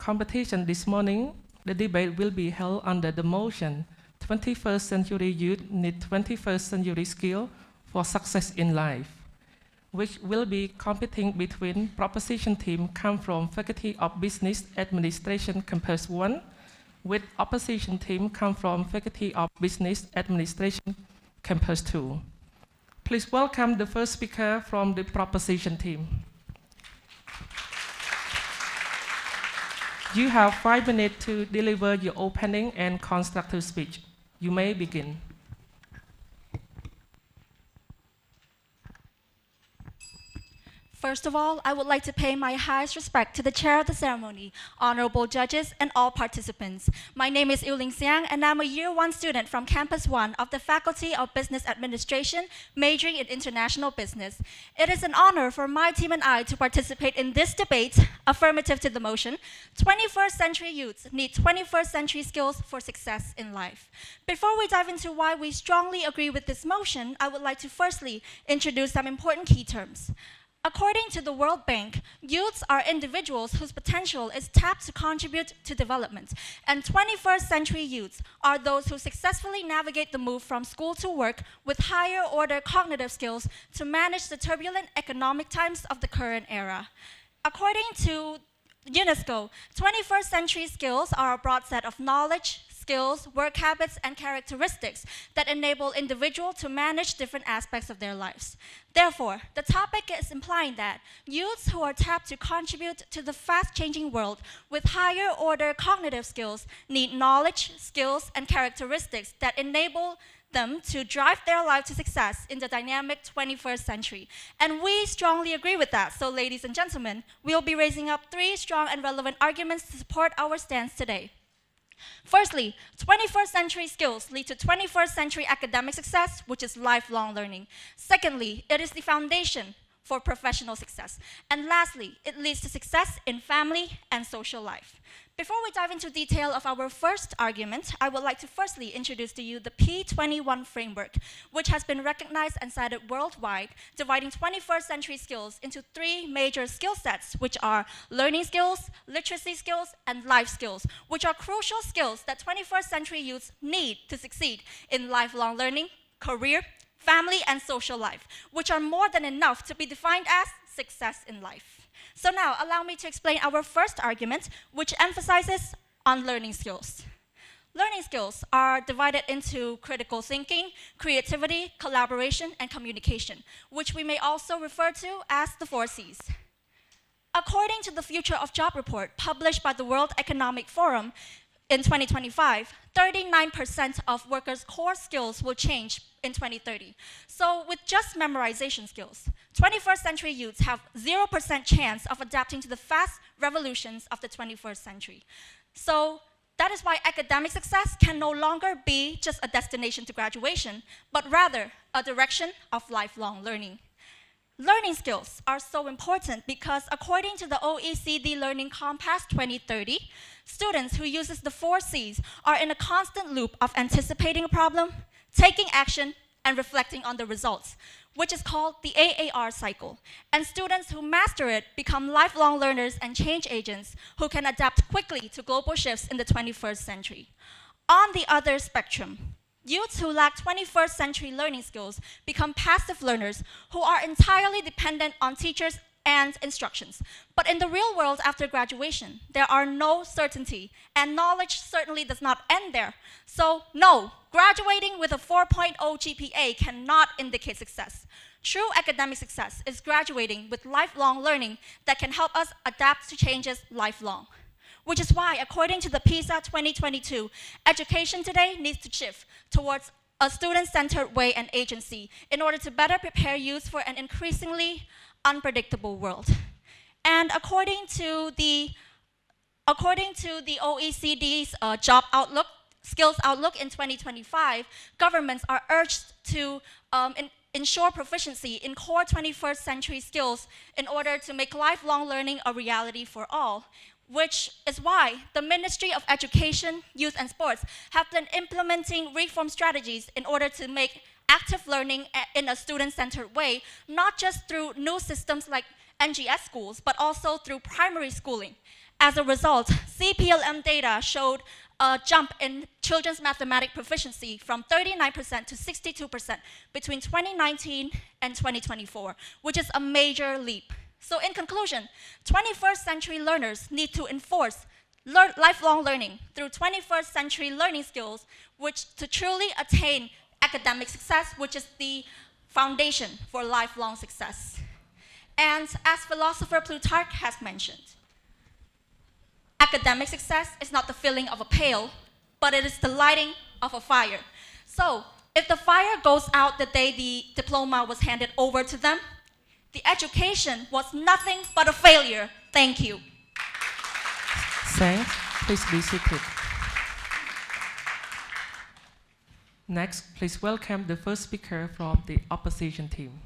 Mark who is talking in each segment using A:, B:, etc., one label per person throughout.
A: competition this morning, the debate will be held under the motion 21st century youth need 21st century skill for success in life, which will be competing between proposition team come from Faculty of Business Administration Campus 1 with opposition team come from Faculty of Business Administration Campus 2. Please welcome the first speaker from the proposition team. You have 5 minutes to deliver your opening and constructive speech. You may begin.
B: First of all, I would like to pay my highest respect to the chair of the ceremony, honorable judges, and all participants. My name is Yu Ling Xiang, and I'm a Year 1 student from Campus 1 of the Faculty of Business Administration, majoring in International Business. It is an honor for my team and I to participate in this debate, affirmative to the motion, 21st century youths need 21st century skills for success in life. Before we dive into why we strongly agree with this motion, I would like to firstly introduce some important key terms. According to the World Bank, youths are individuals whose potential is tapped to contribute to development, and 21st century youths are those who successfully navigate the move from school to work with higher order cognitive skills to manage the turbulent economic times of the current era. According to UNESCO, 21st century skills are a broad set of knowledge, skills, work habits, and characteristics that enable individuals to manage different aspects of their lives. Therefore, the topic is implying that youths who are tapped to contribute to the fast-changing world with higher-order cognitive skills need knowledge, skills, and characteristics that enable them to drive their life to success in the dynamic 21st century. And we strongly agree with that. So, ladies and gentlemen, we'll be raising up 3 strong and relevant arguments to support our stance today. Firstly, 21st century skills lead to 21st century academic success, which is lifelong learning. Secondly, it is the foundation for professional success. And lastly, it leads to success in family and social life. Before we dive into detail of our first argument, I would like to firstly introduce to you the P21 framework, which has been recognized and cited worldwide, dividing 21st century skills into 3 major skill sets, which are learning skills, literacy skills, and life skills, which are crucial skills that 21st century youths need to succeed in lifelong learning, career, family, and social life, which are more than enough to be defined as success in life. So now, allow me to explain our first argument, which emphasizes on learning skills. Learning skills are divided into critical thinking, creativity, collaboration, and communication, which we may also refer to as the 4 Cs. According to the Future of Job report published by the World Economic Forum in 2025, 39% of workers' core skills will change in 2030. So with just memorization skills, 21st century youths have 0% chance of adapting to the fast revolutions of the 21st century. So that is why academic success can no longer be just a destination to graduation, but rather a direction of lifelong learning. Learning skills are so important because according to the OECD Learning Compass 2030, students who uses the 4 Cs are in a constant loop of anticipating a problem, taking action, and reflecting on the results, which is called the AAR cycle. And students who master it become lifelong learners and change agents who can adapt quickly to global shifts in the 21st century. On the other spectrum, youths who lack 21st century learning skills become passive learners who are entirely dependent on teachers and instructions. But in the real world after graduation, there are no certainty, and knowledge certainly does not end there. So no, graduating with a 4.0 GPA cannot indicate success. True academic success is graduating with lifelong learning that can help us adapt to changes lifelong. Which is why, according to the PISA 2022, education today needs to shift towards a student-centered way and agency in order to better prepare youth for an increasingly unpredictable world. And according to the OECD's job outlook, skills outlook in 2025, governments are urged to ensure proficiency in core 21st century skills in order to make lifelong learning a reality for all, which is why the Ministry of Education, Youth and Sports have been implementing reform strategies in order to make active learning in a student-centered way, not just through new systems like NGS schools, but also through primary schooling. As a result, CPLM data showed a jump in children's mathematics proficiency from 39% to 62% between 2019 and 2024, which is a major leap. So in conclusion, 21st century learners need to enforce lifelong learning through 21st century learning skills, which to truly attain academic success, which is the foundation for lifelong success. And as philosopher Plutarch has mentioned, academic success is not the filling of a pail, but it is the lighting of a fire. So if the fire goes out the day the diploma was handed over to them, the education was nothing but a failure. Thank you.
A: Thanks. Please be seated. Next, please welcome the first speaker from the opposition team.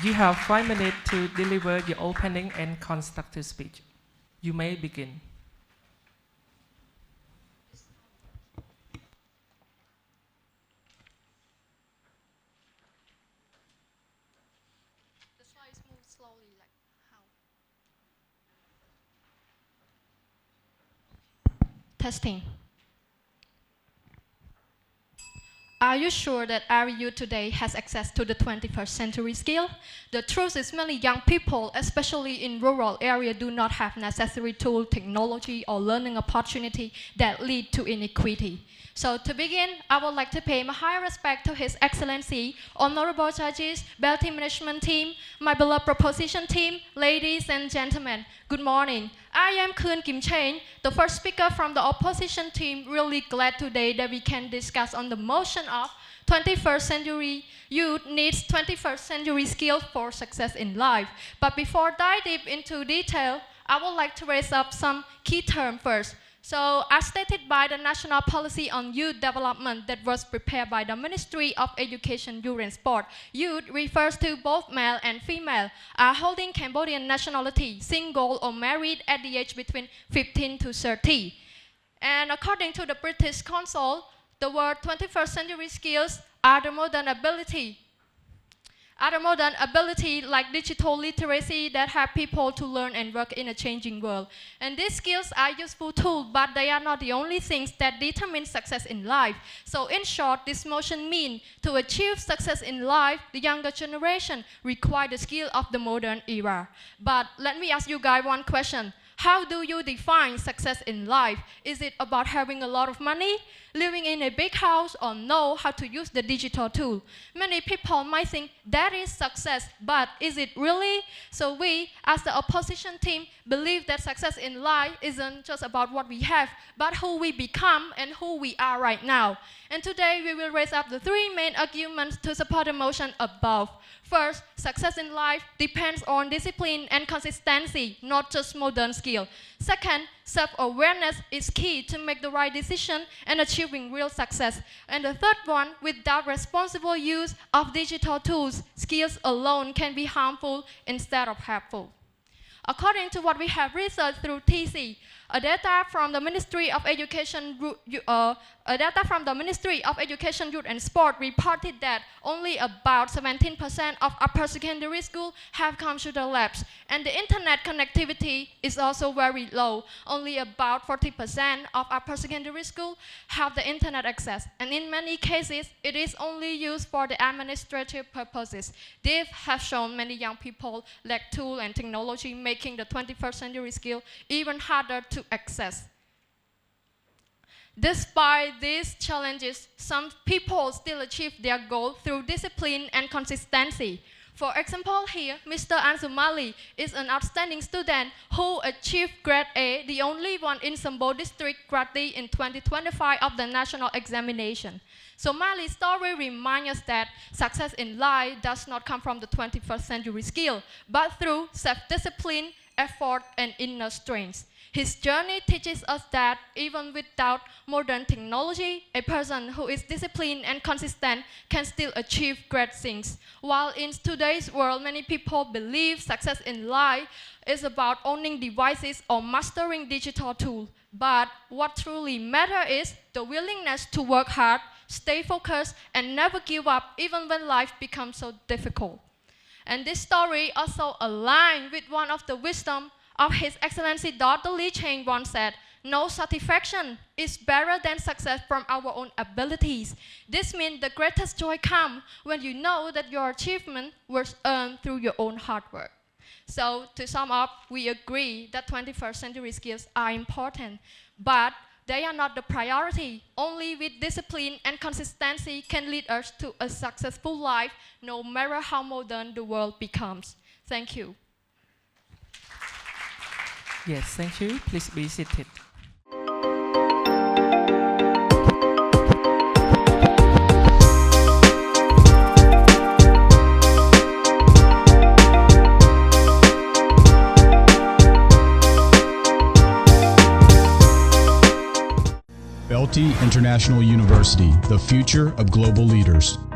A: You have 5 minutes to deliver your opening and constructive speech. You may begin.
C: The slides move slowly, like how? Testing. Are you sure that every youth today has access to the 21st century skill? The truth is many young people, especially in rural areas, do not have necessary tool, technology, or learning opportunity that lead to inequity. So to begin, I would like to pay my high respect to His Excellency, Honorable Judges, BELTEI Management Team, my beloved proposition team, ladies and gentlemen. Good morning. I am Khun Kim Chain, the first speaker from the opposition team. Really glad today that we can discuss on the motion of 21st century youth needs 21st century skills for success in life. But before dive deep into detail, I would like to raise up some key terms first. So, as stated by the National Policy on Youth Development that was prepared by the Ministry of Education, Youth and Sport, youth refers to both male and female are holding Cambodian nationality, single or married at the age between 15 to 30. And according to the British Council, the word 21st century skills are the modern ability like digital literacy that help people to learn and work in a changing world. And these skills are useful tools, but they are not the only things that determine success in life. So in short, this motion means to achieve success in life, the younger generation require the skill of the modern era. But let me ask you guys one question. How do you define success in life? Is it about having a lot of money, living in a big house, or know how to use the digital tool? Many people might think that is success, but is it really? So we, as the opposition team, believe that success in life isn't just about what we have, but who we become and who we are right now. And today we will raise up the 3 main arguments to support the motion above. First, success in life depends on discipline and consistency, not just modern skill. Second, self-awareness is key to make the right decision and achieving real success. And the third one, without responsible use of digital tools, skills alone can be harmful instead of helpful. According to what we have researched through TC, data from the Ministry of Education, Youth and Sport reported that only about 17% of upper secondary school have computer labs, and the internet connectivity is also very low. Only about 40% of upper secondary school have the internet access, and in many cases, it is only used for the administrative purposes. This has shown many young people lack tool and technology, making the 21st century skill even harder to access. Despite these challenges, some people still achieve their goal through discipline and consistency. For example, here, Mr. Ansumali is an outstanding student who achieved grade A, the only one in Sambo district grade D in 2025 of the national examination. So Mali's story reminds us that success in life does not come from the 21st century skill, but through self-discipline, effort, and inner strength. His journey teaches us that even without modern technology, a person who is disciplined and consistent can still achieve great things. While in today's world, many people believe success in life is about owning devices or mastering digital tools. But what truly matters is the willingness to work hard, stay focused, and never give up even when life becomes so difficult. And this story also aligns with one of the wisdom of His Excellency Dr. Lee Cheng once said, "No satisfaction is better than success from our own abilities." This means the greatest joy comes when you know that your achievement was earned through your own hard work. So to sum up, we agree that 21st century skills are important, but they are not the priority. Only with discipline and consistency can lead us to a successful life, no matter how modern the world becomes. Thank you.
A: Yes, thank you. Please be seated.
D: BELTEI International University, the future of global leaders.